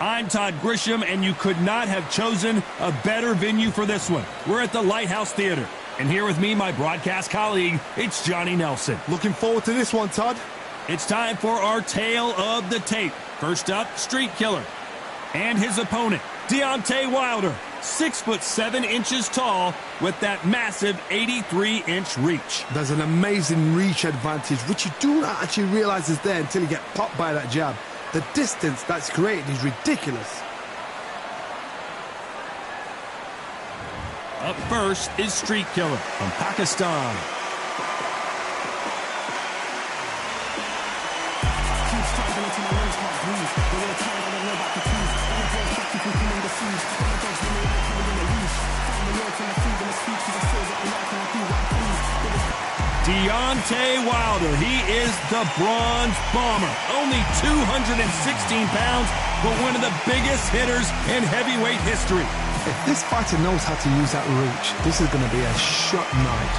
I'm Todd Grisham, and you could not have chosen a better venue for this one. We're at the Lighthouse Theater. And here with me, my broadcast colleague, it's Johnny Nelson. Looking forward to this one, Todd. It's time for our tale of the tape. First up, Street Killer. And his opponent, Deontay Wilder, 6'7" tall with that massive 83-inch reach. There's an amazing reach advantage, which you do not actually realize is there until you get popped by that jab. The distance that's created is ridiculous. Up first is Street Killer from Pakistan. Deontay Wilder, he is the Bronze Bomber. Only 216 pounds, but one of the biggest hitters in heavyweight history. If this fighter knows how to use that reach, this is going to be a shot night.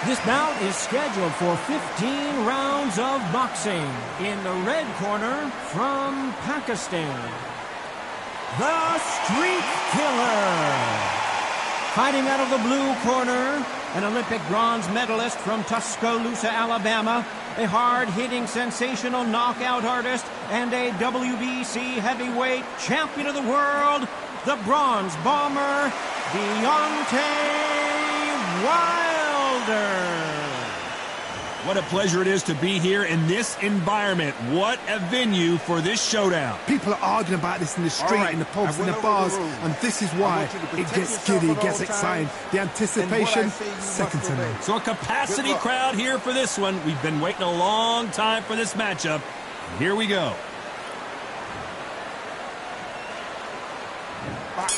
This bout is scheduled for 15 rounds of boxing. In the red corner, from Pakistan, the Street Killer. Fighting out of the blue corner, an Olympic bronze medalist from Tuscaloosa, Alabama, a hard-hitting, sensational knockout artist, and a WBC heavyweight champion of the world, the Bronze Bomber, Deontay Wilder. What a pleasure it is to be here in this environment. What a venue for this showdown. People are arguing about this in the street, in the pubs, in the bars, and this is why it gets giddy, it gets exciting. The anticipation, second to none. So a capacity crowd here for this one. We've been waiting a long time for this matchup. Here we go.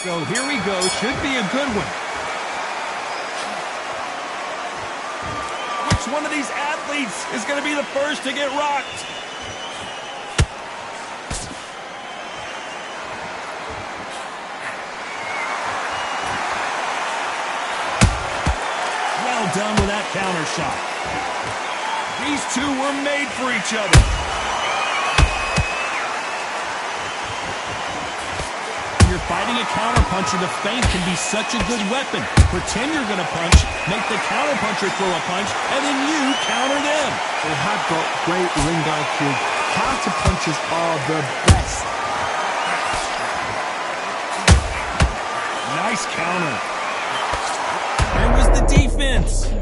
So here we go. Should be a good one. Which one of these athletes is going to be the first to get rocked? Well done with that counter shot. These two were made for each other. When you're fighting a counterpuncher, the feint can be such a good weapon. Pretend you're going to punch, make the counterpuncher throw a punch, and then you counter them. They have got great ring IQ. Counter punches are the best. Nice counter. Where was the defense?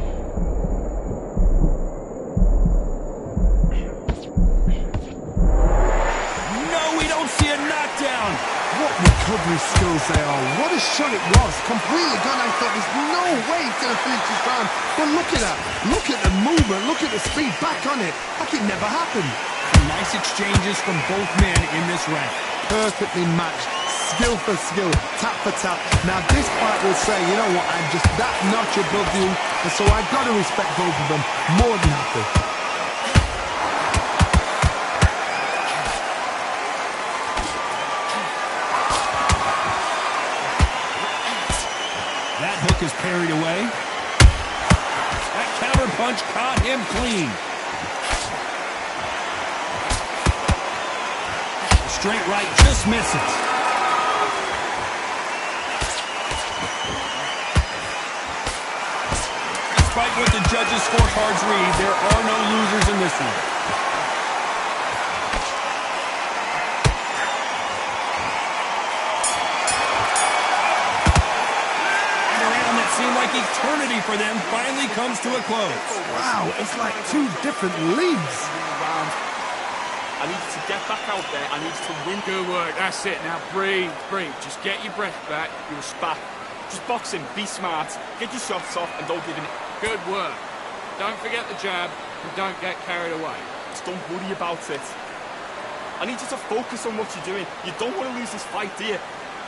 No, we don't see a knockdown. What recovery skills they are. What a shot it was. Completely gone. I thought there's no way he's going to finish this round. But look at that. Look at the movement. Look at the speed back on it. Like it never happened. Nice exchanges from both men in this round. Perfectly matched. Skill for skill. Tap for tap. Now this fight will say, you know what, I'm just that notch above you. And so I've got to respect both of them. More than happy. Hook is parried away. That counter punch caught him clean. Straight right just misses. Despite what the judges' scorecards read, there are no losers in this one. Seemed like eternity for them finally comes to a close. Wow, it's like two different leagues. I need you to get back out there. I need you to win. Good work. That's it. Now breathe, breathe. Just get your breath back. You're a spat. Just box him. Be smart. Get your shots off and don't give in. Good work. Don't forget the jab and don't get carried away. Just don't worry about it. I need you to focus on what you're doing. You don't want to lose this fight, do you?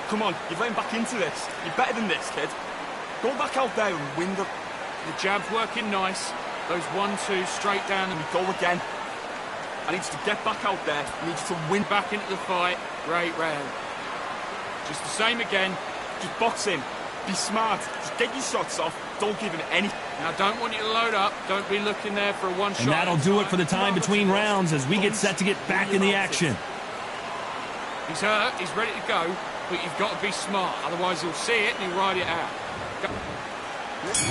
Come on, you're getting back into this. You're better than this, kid. Go back out there and win the... The jab's working nice. Those 1-2 straight down and we go again. I need you to get back out there. I need you to win. Back into the fight. Great round. Just the same again. Just box him. Be smart. Just get your shots off. Don't give him any. Now, don't want you to load up. Don't be looking there for a one-shot. And that'll do it for the time between rounds as we get set to get back in the action. He's hurt. He's ready to go. But you've got to be smart. Otherwise, he'll see it and he'll ride it out. Go.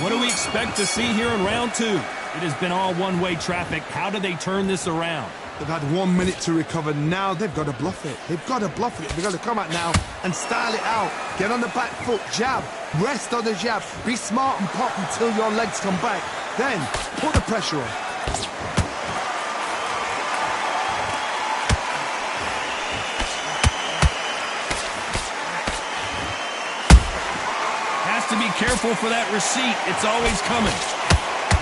What do we expect to see here in round 2? It has been all one-way traffic. How do they turn this around? They've had 1 minute to recover. Now they've got to bluff it. They've got to bluff it. They've got to come out now and style it out. Get on the back foot, jab. Rest on the jab. Be smart and pop until your legs come back. Then put the pressure on. Has to be careful for that receipt. It's always coming.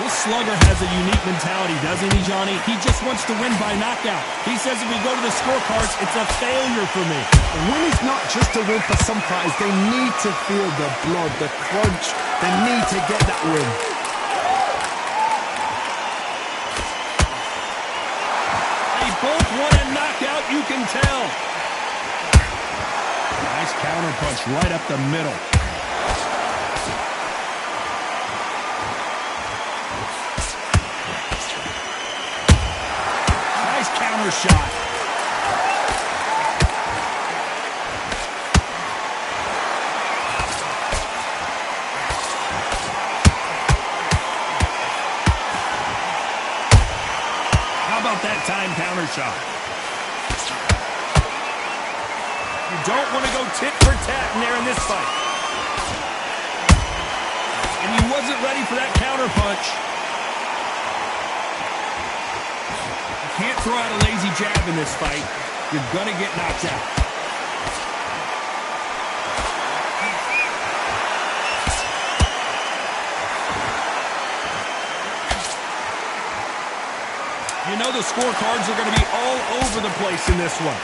This slugger has a unique mentality, doesn't he, Johnny? He just wants to win by knockout. He says if we go to the scorecards, it's a failure for me. Win is not just a win for some fighters. They need to feel the blood, the crunch. They need to get that win. They both want a knockout, you can tell. Nice counter punch right up the middle. Shot. How about that time counter shot? You don't want to go tit for tat in there in this fight. And he wasn't ready for that counter punch. Can't throw out a lazy jab in this fight. You're gonna get knocked out. You know the scorecards are gonna be all over the place in this one.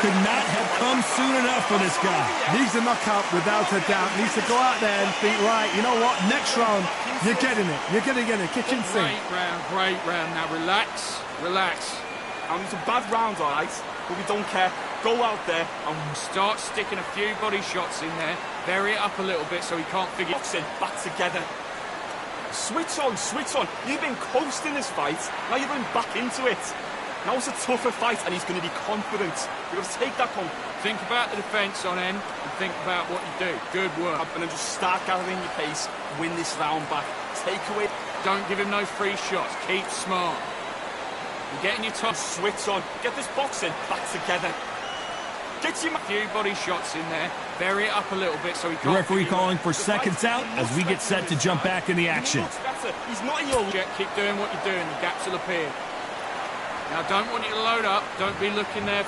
Could not have come soon enough for this guy. Needs a knockout without a doubt. Needs to go out there and think, right, you know what, next round, you're getting it. You're going to get it. Kitchen sink. Great round. Now relax. And it's a bad round, all right, but we don't care. Go out there and start sticking a few body shots in there. Vary it up a little bit so he can't figure boxing back together. Switch on. You've been coasting this fight. Now you're going back into it. Now it's a tougher fight, and he's going to be confident. You've got to take that Think about the defence on end, and think about what you do. Good work. And then just start gathering your pace, win this round back. Take away. Don't give him no free shots. Keep smart. You're getting your top. Switch on. Get this boxing back together. Get your few body shots in there. Vary it up a little bit so he can't. The referee calling for seconds out as we get set to jump back in the action. He's not in your... Keep doing what you're doing. The gaps will appear. Now, don't want you to load up. Don't be looking there.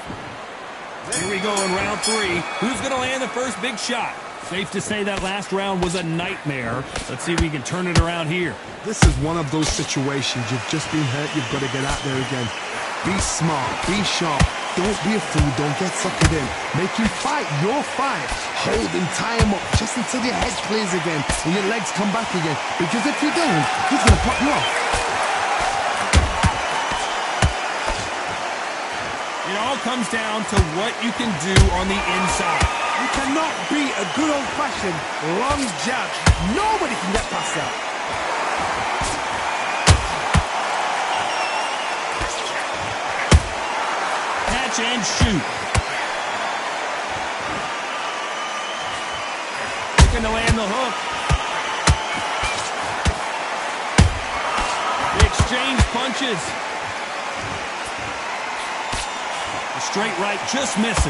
Here we go in round 3. Who's going to land the first big shot? Safe to say that last round was a nightmare. Let's see if we can turn it around here. This is one of those situations. You've just been hurt. You've got to get out there again. Be smart. Be sharp. Don't be a fool. Don't get suckered in. Make him fight your fight. Hold him, tie him up just until your head clears again and your legs come back again. Because if you don't, he's going to pop you off. It all comes down to what you can do on the inside. You cannot beat a good old-fashioned long jab. Nobody can get past that. Catch and shoot. Looking to land the hook. They exchange punches. The straight right just misses.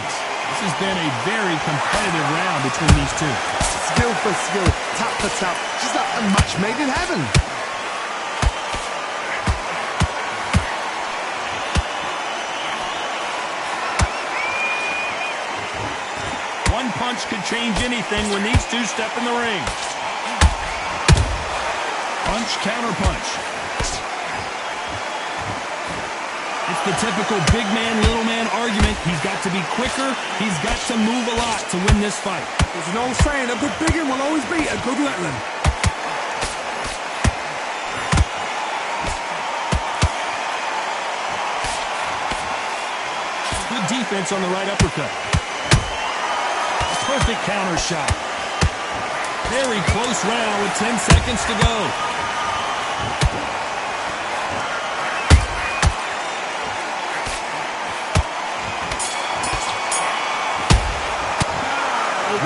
This has been a very competitive round between these two. Skill for skill, tap for tap. Just like a match made in heaven. One punch could change anything when these two step in the ring. Punch, counter punch. It's the typical big man, little man argument. He's got to be quicker. He's got to move a lot to win this fight. There's an old saying, a good big one will always beat a good little one. defense on the right uppercut. Perfect counter shot. Very close round with 10 seconds to go.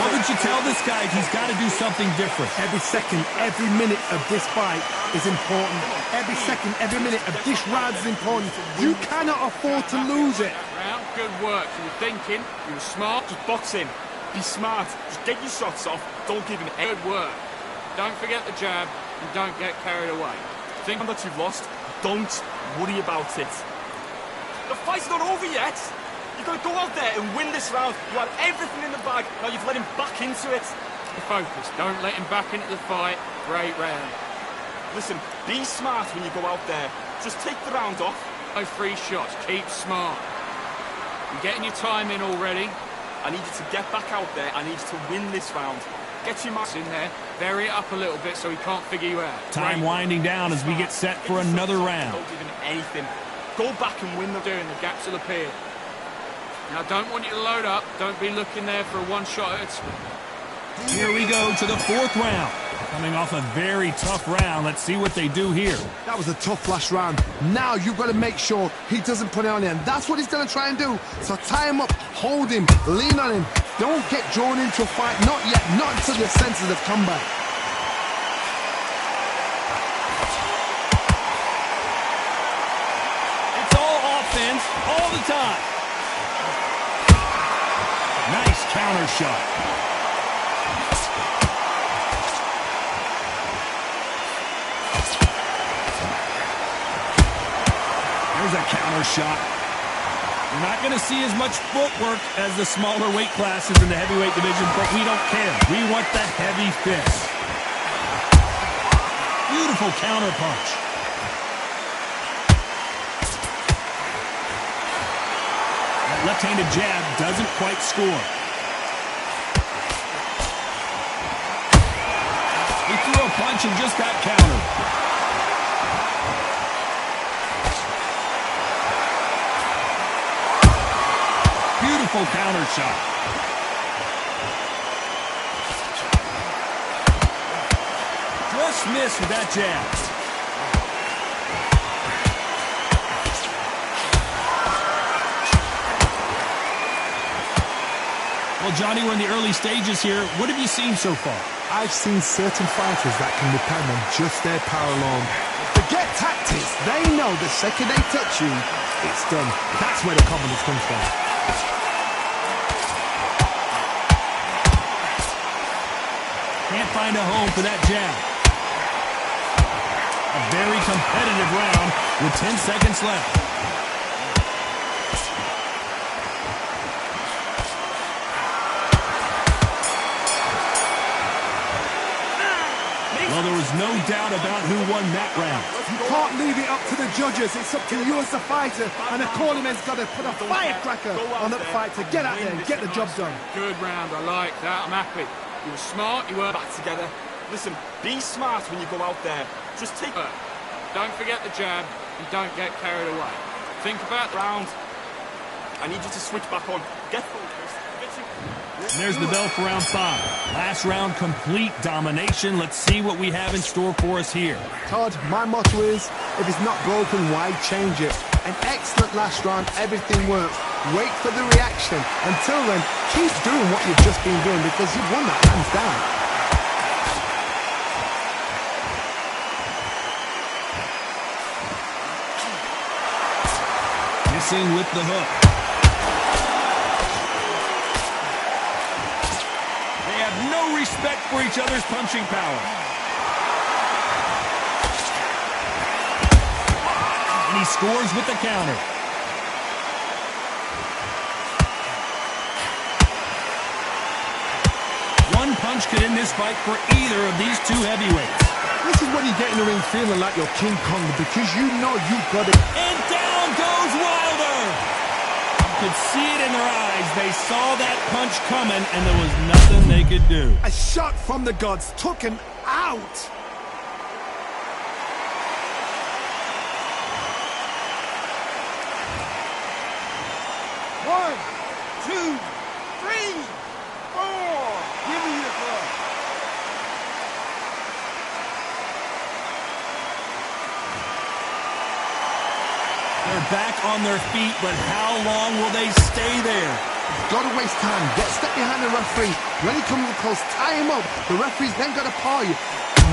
What would you tell this guy? He's got to do something different. Every second, every minute of this fight is important. Every second, every minute of this round is important. You cannot afford to lose it. Round, good work. You were thinking, you were smart. Just box in. Be smart. Just get your shots off. Don't give him any. Good work. Don't forget the jab and don't get carried away. Think that you've lost. Don't worry about it. The fight's not over yet. You've got to go out there and win this round. You had everything in the bag. Now you've let him back into it. Focus. Don't let him back into the fight. Great round. Listen, be smart when you go out there. Just take the round off. No free shots. Keep smart. You're getting your time in already. I need you to get back out there. I need you to win this round. Get your marks In there. Vary it up a little bit so he can't figure you out. Time winding down as we get set for another round. Don't give him anything. Go back and win the... Doing the gaps will appear. Now, don't want you to load up. Don't be looking there for a one shot at a time. Here we go to the fourth round. Coming off a very tough round. Let's see what they do here. That was a tough last round. Now you've got to make sure he doesn't put it on you, and that's what he's going to try and do. So tie him up, hold him, lean on him. Don't get drawn into a fight. Not yet. Not until your senses have come back. It's all offense all the time. Nice counter shot. There's a counter shot. You're not going to see as much footwork as the smaller weight classes in the heavyweight division, but we don't care. We want that heavy fist. Beautiful counter punch. That left-handed jab doesn't quite score. He threw a punch and just got countered. Beautiful counter shot. Just missed with that jab. Well, Johnny, we're in the early stages here. What have you seen so far? I've seen certain fighters that can depend on just their power alone. Forget tactics. They know the second they touch you, it's done. That's where the confidence comes from. Can't find a home for that jab. A very competitive round with 10 seconds left. Well, there was no doubt about who won that round. You can't leave it up to the judges. It's up to you as the fighter. And the cornerman's got to put a firecracker on that fight to get out there and get the job done. Good round. I like that. I'm happy. You were smart. You were Back together. Listen, be smart when you go out there. Just take... Don't forget the jab and don't get carried away. Think about the round. I need you to switch back on. Get focused. And there's the bell for round 5. Last round, complete domination. Let's see what we have in store for us here. Todd, my motto is, if it's not broken, why change it? An excellent last round, everything works. Wait for the reaction. Until then, keep doing what you've just been doing because you've won that hands down. Missing with the hook. They have no respect for each other's punching power. And he scores with the counter. One punch could end this fight for either of these two heavyweights. This is when you get in the ring feeling like you're King Kong because you know you've got it. And down goes Wilder! You could see it in their eyes. They saw that punch coming, and there was nothing they could do. A shot from the gods took him out. One. back on their feet, but how long will they stay there? Gotta waste time. Step behind the referee. When he comes close, tie him up. The referee's then gotta paw you.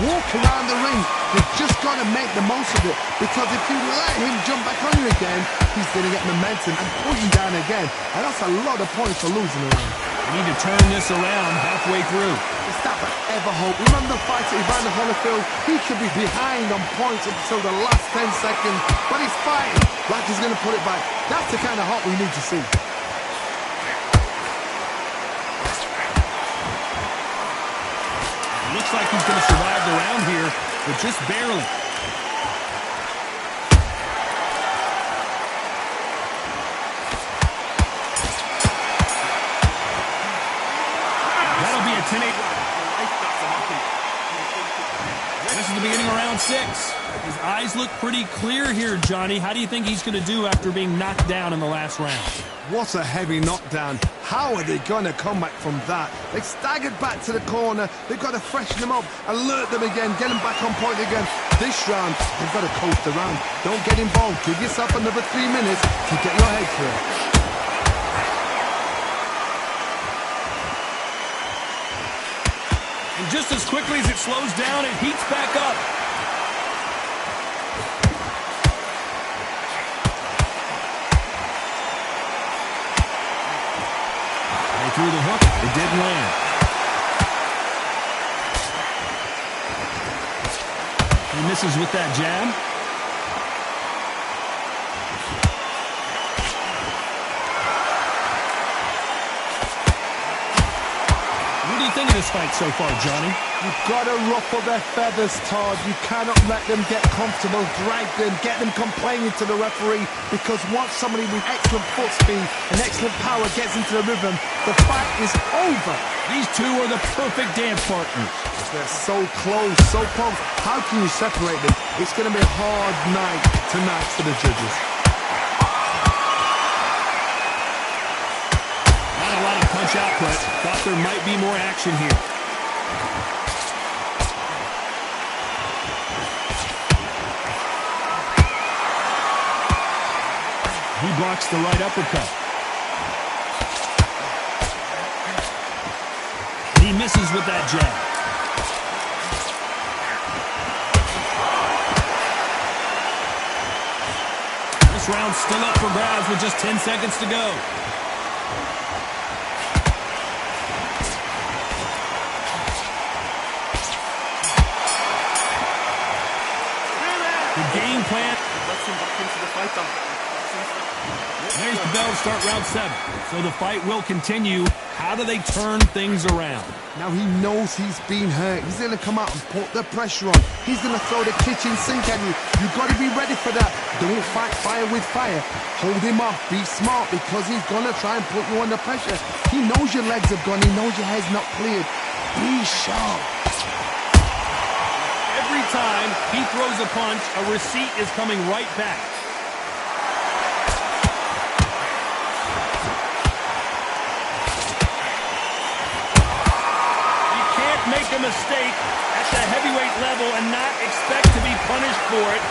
Walk around the ring. You've just gotta make the most of it. Because if you let him jump back on you again, he's gonna get momentum and pull you down again. And that's a lot of points for losing the ring. We need to turn this around halfway through. It's that forever hope. Remember the fight at Evander Holyfield? He could be behind on points until the last 10 seconds. But he's fighting like he's gonna put it back. That's the kind of hope we need to see. Looks like he's going to survive the round here, but just barely. That'll be a 10-8. This is the beginning of round 6. His eyes look pretty clear here, Johnny. How do you think he's going to do after being knocked down in the last round? What a heavy knockdown. How are they going to come back from that? They staggered back to the corner. They've got to freshen them up, alert them again, get them back on point again. This round, they've got to coast the round. Don't get involved. Give yourself another 3 minutes to get your head clear. And just as quickly as it slows down, it heats back up. Through the hook, it didn't land. He misses with that jab. What do you think of this fight so far, Johnny? You've got to ruffle their feathers, Todd. You cannot let them get comfortable, drag them, get them complaining to the referee, because once somebody with excellent foot speed and excellent power gets into the rhythm, the fight is over. These two are the perfect dance partners. They're so close, so close. How can you separate them? It's going to be a hard night tonight for the judges. Not a lot of punch output. Thought there might be more action here. He blocks the right uppercut. He misses with that jab. This round's still up for grabs with just 10 seconds to go. The game plan. Let's him back into the fight then. There's the bell to start round 7. So the fight will continue. How do they turn things around? Now he knows he's been hurt. He's going to come out and put the pressure on. He's going to throw the kitchen sink at you. You've got to be ready for that. Don't fight fire with fire. Hold him off. Be smart, because he's going to try and put you under pressure. He knows your legs have gone. He knows your head's not cleared. Be sharp. Every time he throws a punch, a receipt is coming right back. Make a mistake at the heavyweight level and not expect to be punished for it.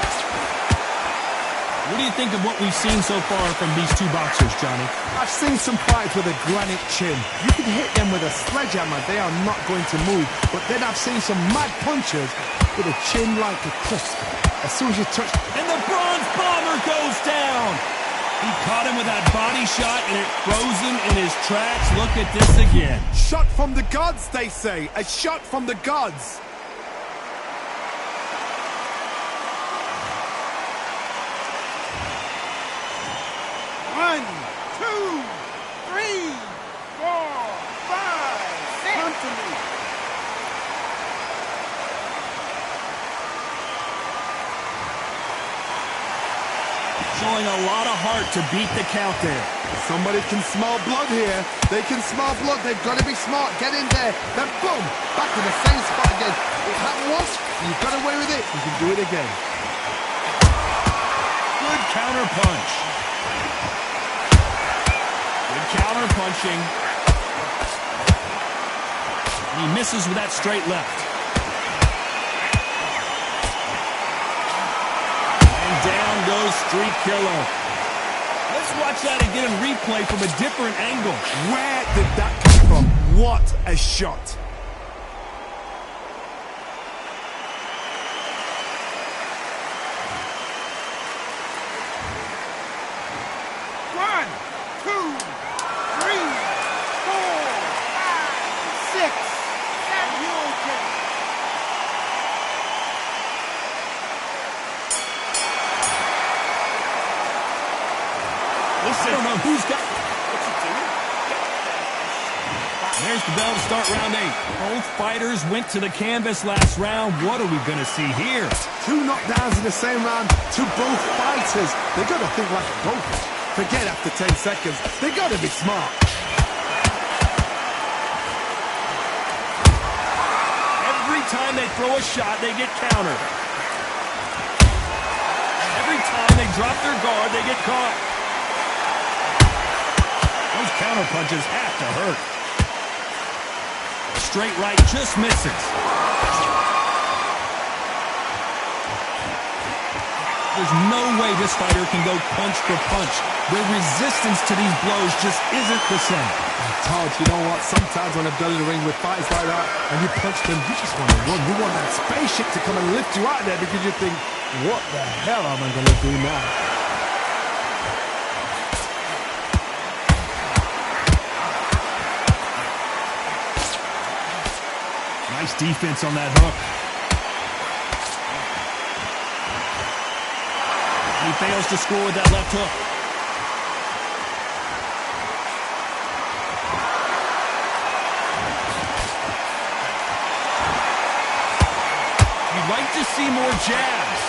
What do you think of what we've seen so far from these two boxers, Johnny? I've seen some fights with a granite chin. You can hit them with a sledgehammer, they are not going to move. But then I've seen some mad punchers with a chin like a crisp. As soon as you touch... And the Bronze Bomber goes down! He caught him with that body shot, and it froze him in his tracks. Look at this again. Shot from the gods, they say. A shot from the gods. One, two, three, four, five, six. Come to me. Showing a lot of heart to beat the count there. Somebody can smell blood here. They can smell blood. They've got to be smart. Get in there. Then boom, back in the same spot again. It happened once. You got away with it. You can do it again. Good counter punch. Good counter punching. And he misses with that straight left. And down goes Street Killer. watch that again in replay from a different angle. Where did that come from? What a shot. One, two, three, four, five, six, seven. You okay? I don't know who's got... What's he doing? There's the bell to start round 8. Both fighters went to the canvas last round. What are we going to see here? 2 knockdowns in the same round to both fighters. They got to think like a poker. Forget after 10 seconds. They got to be smart. Every time they throw a shot, they get countered. Every time they drop their guard, they get caught. Those counter punches have to hurt. Straight right just misses. There's no way this fighter can go punch for punch. The resistance to these blows just isn't the same. Todd, you know what? Sometimes when I've done in the ring with fighters like that, and you punch them, you just want to run. You want that spaceship to come and lift you out there because you think, what the hell am I going to do now? Nice defense on that hook. He fails to score with that left hook. You'd like to see more jabs.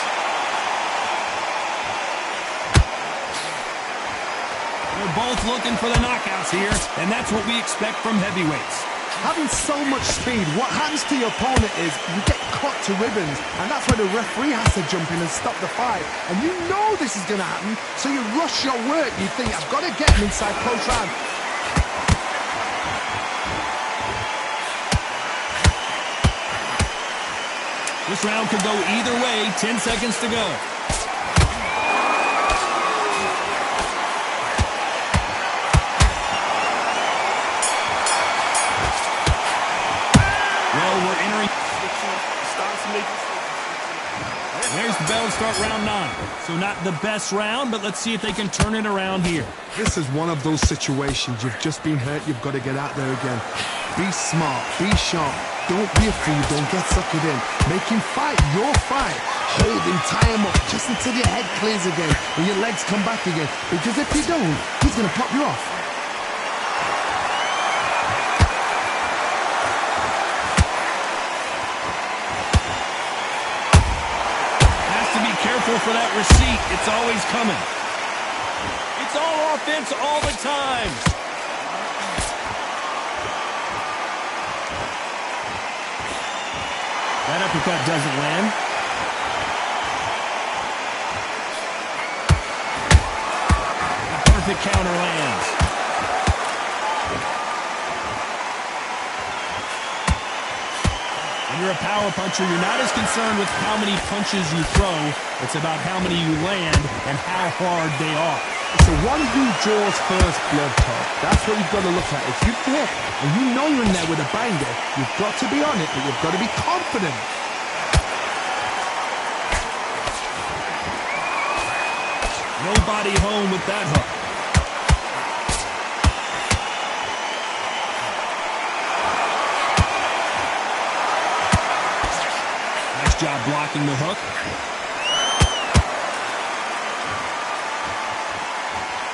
They're both looking for the knockouts here, and that's what we expect from heavyweights. Having so much speed, what happens to your opponent is you get cut to ribbons, and that's where the referee has to jump in and stop the fight. And you know this is going to happen, so you rush your work. You think, I've got to get him inside close round. This round could go either way. 10 seconds to go. We're entering. There's the bell to start round 9. So not the best round, but let's see if they can turn it around here. This is one of those situations. You've just been hurt. You've got to get out there again. Be smart. Be sharp. Don't be a fool. Don't get suckered in. Make him fight your fight. Hold him, tie him up just until your head clears again and your legs come back again. Because if you don't, he's going to pop you off. For that receipt, it's always coming. It's all offense all the time. That uppercut doesn't land. A perfect counter lands. When you're a power puncher, you're not as concerned with how many punches you throw. It's about how many you land and how hard they are. It's the one who draws first blood, Todd. That's what you've got to look at. If you flip and you know you're in there with a banger, you've got to be on it, but you've got to be confident. Nobody home with that hook. Job blocking the hook.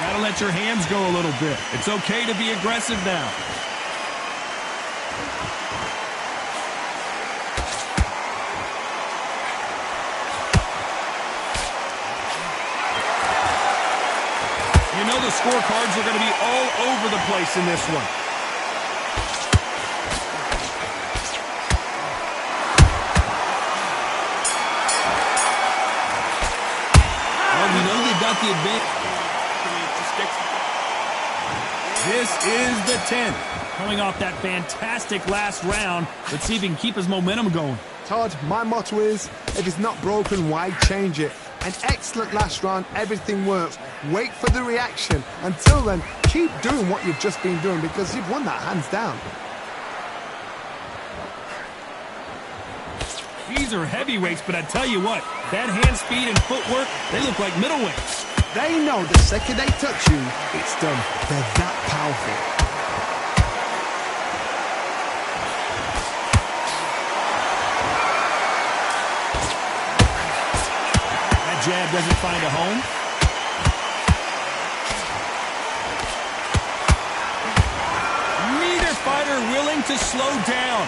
Gotta let your hands go a little bit. It's okay to be aggressive now. You know the scorecards are going to be all over the place in this one. The advantage. This is the 10th. Coming off that fantastic last round, let's see if he can keep his momentum going. Todd, my motto is, if it's not broken, why change it? An excellent last round, everything works. Wait for the reaction. Until then, keep doing what you've just been doing because you've won that hands down. These are heavyweights, but I tell you what, that hand speed and footwork, they look like middleweights. They know the second they touch you, it's done. They're that powerful. That jab doesn't find a home. Neither fighter willing to slow down.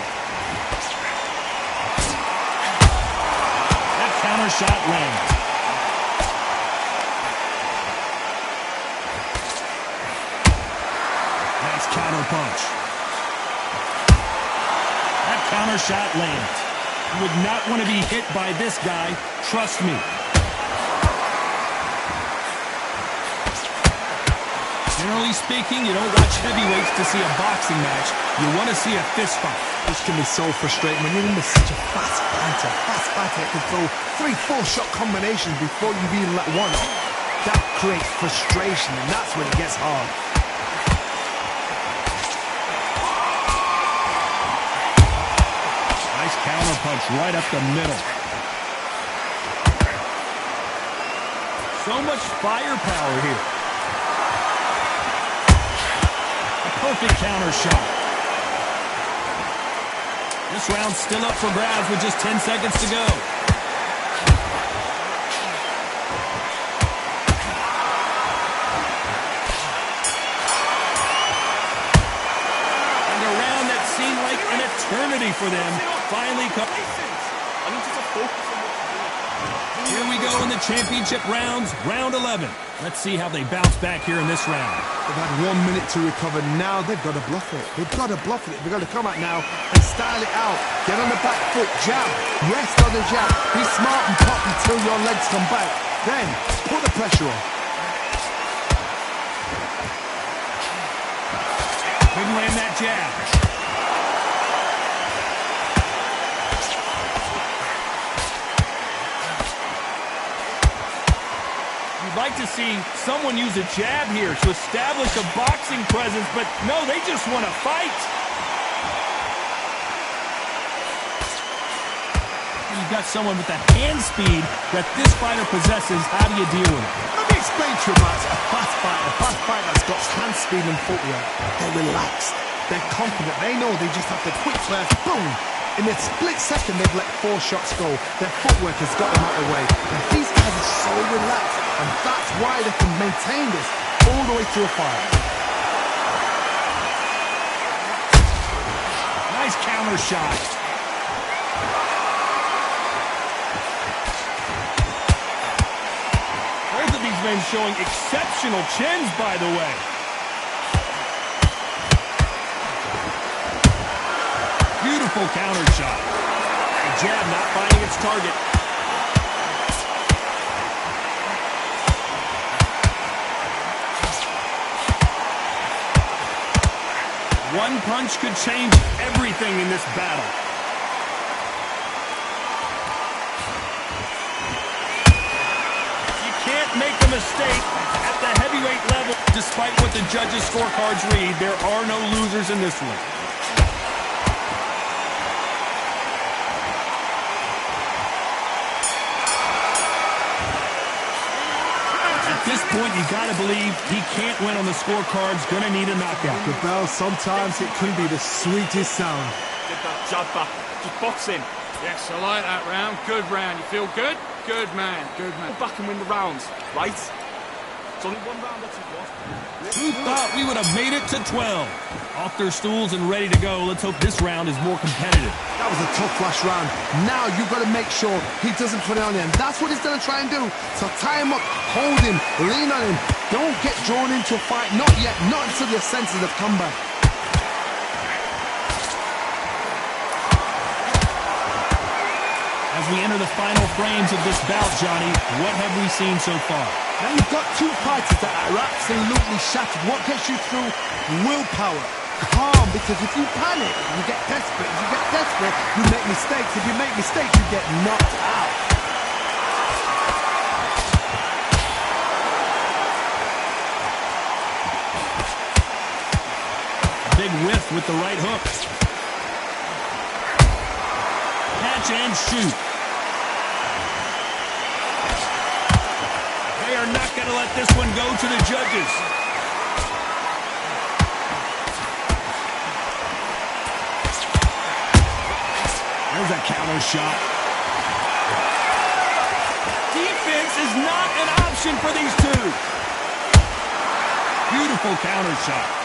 That counter shot lands. Nice counter punch. That counter shot lands. You would not want to be hit by this guy, trust me. Generally speaking, you don't watch heavyweights to see a boxing match. You want to see a fist fight. This can be so frustrating when you're in such a fast fighter. Fast fighter that can throw 3-4 shot combinations before you've even let one off. That creates frustration, and that's when it gets hard. Nice counter punch right up the middle. So much firepower here. Perfect counter shot. This round's still up for grabs with just 10 seconds to go. And a round that seemed like an eternity for them finally comes. I need you to focus on what you're doing. Here we go in the championship rounds, round 11. Let's see how they bounce back here in this round. They've had 1 minute to recover. Now they've got to bluff it. They've got to bluff it. They've got to come out now and style it out. Get on the back foot, jab, rest on the jab. Be smart and pop until your legs come back. Then put the pressure on. Couldn't land that jab. Like to see someone use a jab here to establish a boxing presence, but no, they just want to fight. You've got someone with the hand speed that this fighter possesses. How do you deal with it? Let me explain to you about a fast fighter that's got hand speed and footwork. They're relaxed. They're confident. They know they just have to quick first, boom. In a split second, they've let 4 shots go. Their footwork has got them out of the way. And these guys are so relaxed. And that's why they can maintain this all the way through a fight. Nice counter shot. Both of these men showing exceptional chins, by the way. Beautiful counter shot. The jab not finding its target. One punch could change everything in this battle. You can't make a mistake at the heavyweight level. Despite what the judges' scorecards read, there are no losers in this one. At this point, you gotta believe he can't win on the scorecards. Gonna need a knockout. The bell, sometimes it can be the sweetest sound. Get that jab back. Just box in. Yes, I like that round. Good round. You feel good? Good man. Good man. Go back and win the rounds, right? It's only one round that's lost. Who thought we would have made it to 12? Off their stools and ready to go. Let's hope this round is more competitive. That was a tough last round. Now you've got to make sure he doesn't put it on him. That's what he's going to try and do. So tie him up, hold him, lean on him. Don't get drawn into a fight. Not yet. Not until your senses have come back. As we enter the final frames of this bout, Johnny, what have we seen so far? Now you've got 2 fighters that are absolutely shattered. What gets you through? Willpower. Calm, because if you panic, you get desperate. If you get desperate, you make mistakes. If you make mistakes, you get knocked out. big whiff with the right hook. Catch and shoot. They are not going to let this one go to the judges. There's a counter shot. Defense is not an option for these two. Beautiful counter shot.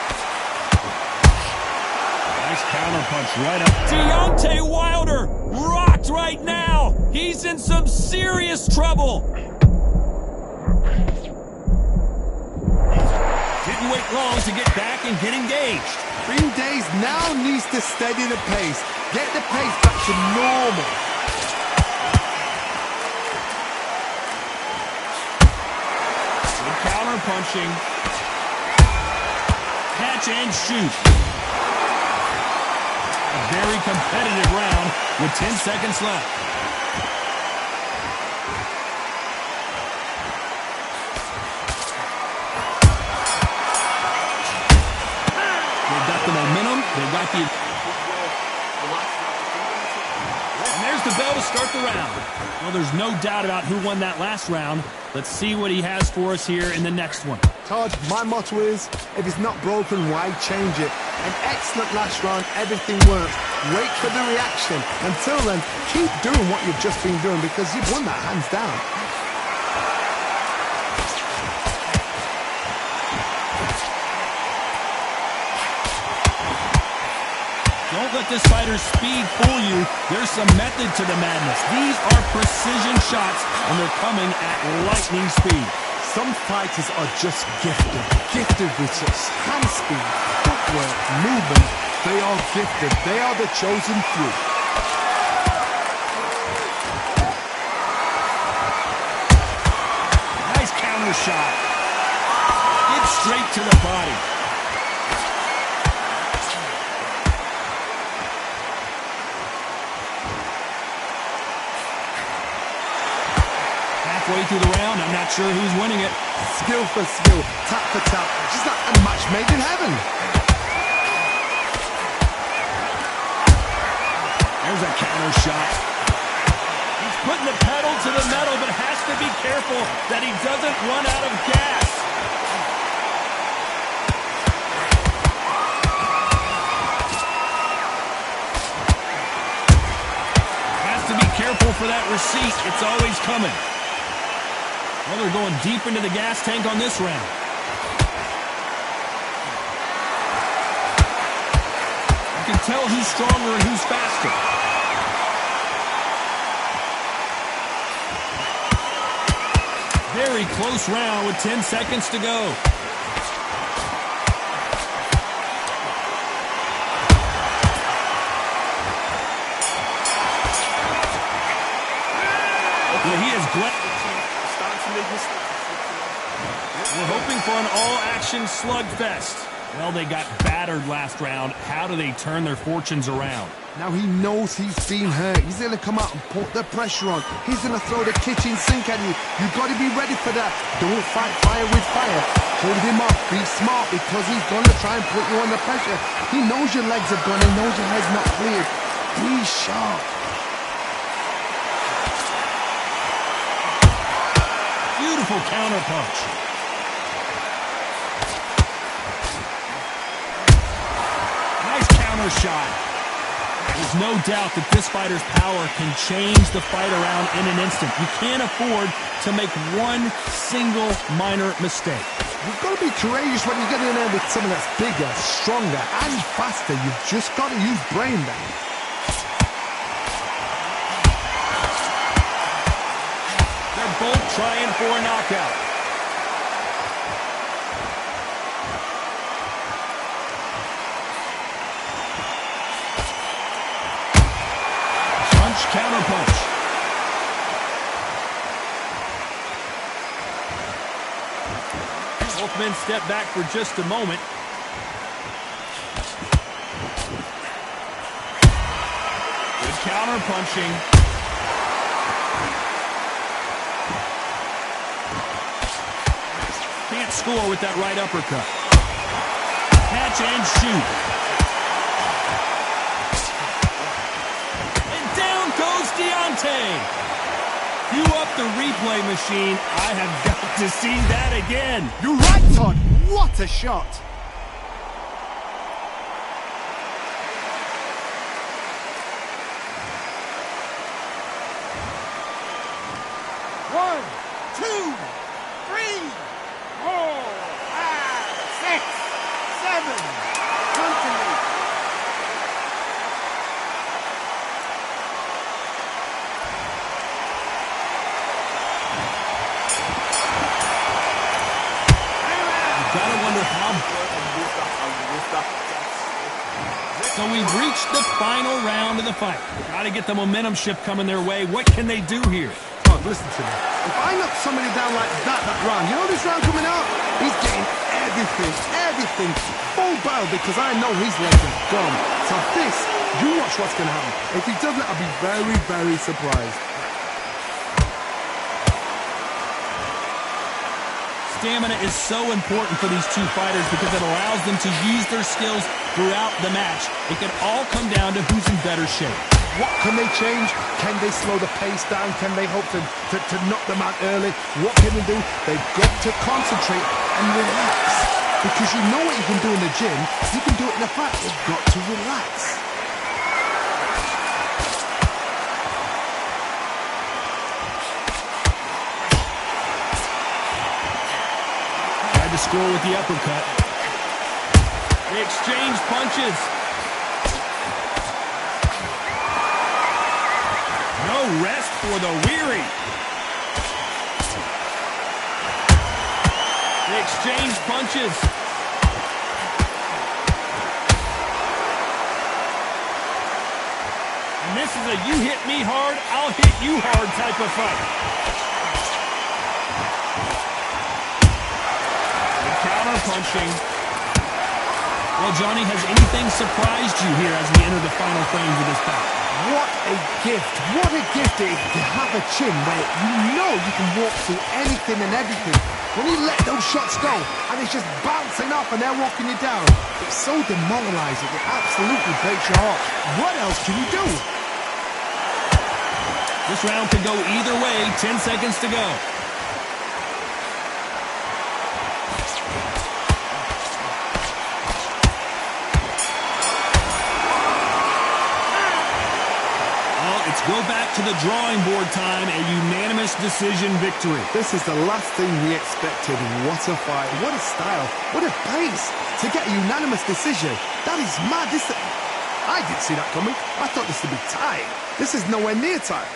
Nice counter punch right up. Deontay Wilder rocked right now. He's in some serious trouble. Didn't wait long to get back and get engaged. Green Days now needs to steady the pace. Get the pace back to normal. Good counter punching. Catch and shoot. A very competitive round with 10 seconds left. They've got the momentum. They've got the... And there's the bell to start the round. Well, there's no doubt about who won that last round. Let's see what he has for us here in the next one. Todd, my motto is, if it's not broken, why change it? An excellent last round, everything works. Wait for the reaction. Until then, keep doing what you've just been doing because you've won that hands down. Don't let this fighter's speed fool you. There's some method to the madness. These are precision shots, and they're coming at lightning speed. Some fighters are just gifted with such hand speed, footwork, movement. They are gifted. They are the chosen few. Nice counter shot. It's straight to the body. Halfway through the round, I'm not sure who's winning it. Skill for skill, tap for tap. Just like a match made in heaven. There's a counter shot. He's putting the pedal to the metal, but has to be careful that he doesn't run out of gas. Has to be careful for that receipt. It's always coming. Well, they're going deep into the gas tank on this round. You can tell who's stronger and who's faster. Very close round with 10 seconds to go. Well, he is glad. We're hoping for an all-action slugfest. Well, they got battered last round. How do they turn their fortunes around? Now he knows he's been hurt. He's going to come out and put the pressure on. He's going to throw the kitchen sink at you. You've got to be ready for that. Don't fight fire with fire. Hold him off. Be smart because he's going to try and put you under pressure. He knows your legs are gone. He knows your head's not cleared. Be sharp. Beautiful counter punch. Nice counter shot. There's no doubt that this fighter's power can change the fight around in an instant. You can't afford to make one single minor mistake. You've got to be courageous when you get in there with someone that's bigger, stronger, and faster. You've just got to use brain then. They're both trying for a knockout. Counter punch. Both men step back for just a moment. Good counter punching. Can't score with that right uppercut. Catch and shoot. Deontay. Cue up the replay machine. I have got to see that again. You're right, Todd. What a shot. One, two, three, 4, 5, 6, 7. Continue. Gotta wonder how. So we've reached the final round of the fight. Gotta get the momentum shift coming their way. What can they do here? Todd, listen to me. If I knock somebody down like that round, you know this round coming out? He's getting everything full barrel because I know his legs are gone. So this, you watch what's going to happen. If he doesn't, I'll be very, very surprised. Stamina is so important for these two fighters because it allows them to use their skills throughout the match. It can all come down to who's in better shape. What can they change? Can they slow the pace down? Can they hope to knock them out early? What can they do? They've got to concentrate and relax. Because you know what you can do in the gym, you can do it in the fight. You've got to relax. Tried to score with the uppercut. They exchange punches. No rest for the weary. They exchange punches. And this is a you hit me hard, I'll hit you hard type of fight. The counter punching. Well, Johnny, has anything surprised you here as we enter the final frames of this bout? What a gift. What a gift it is to have a chin where you know you can walk through anything and everything. When you let those shots go and it's just bouncing off and they're walking you down, it's so demoralizing. It absolutely breaks your heart. What else can you do? This round could go either way. 10 seconds to go. Go back to the drawing board time, a unanimous decision victory. This is the last thing we expected. What a fight, what a style, what a pace to get a unanimous decision. That is mad. I didn't see that coming. I thought this would be tight. This is nowhere near tight.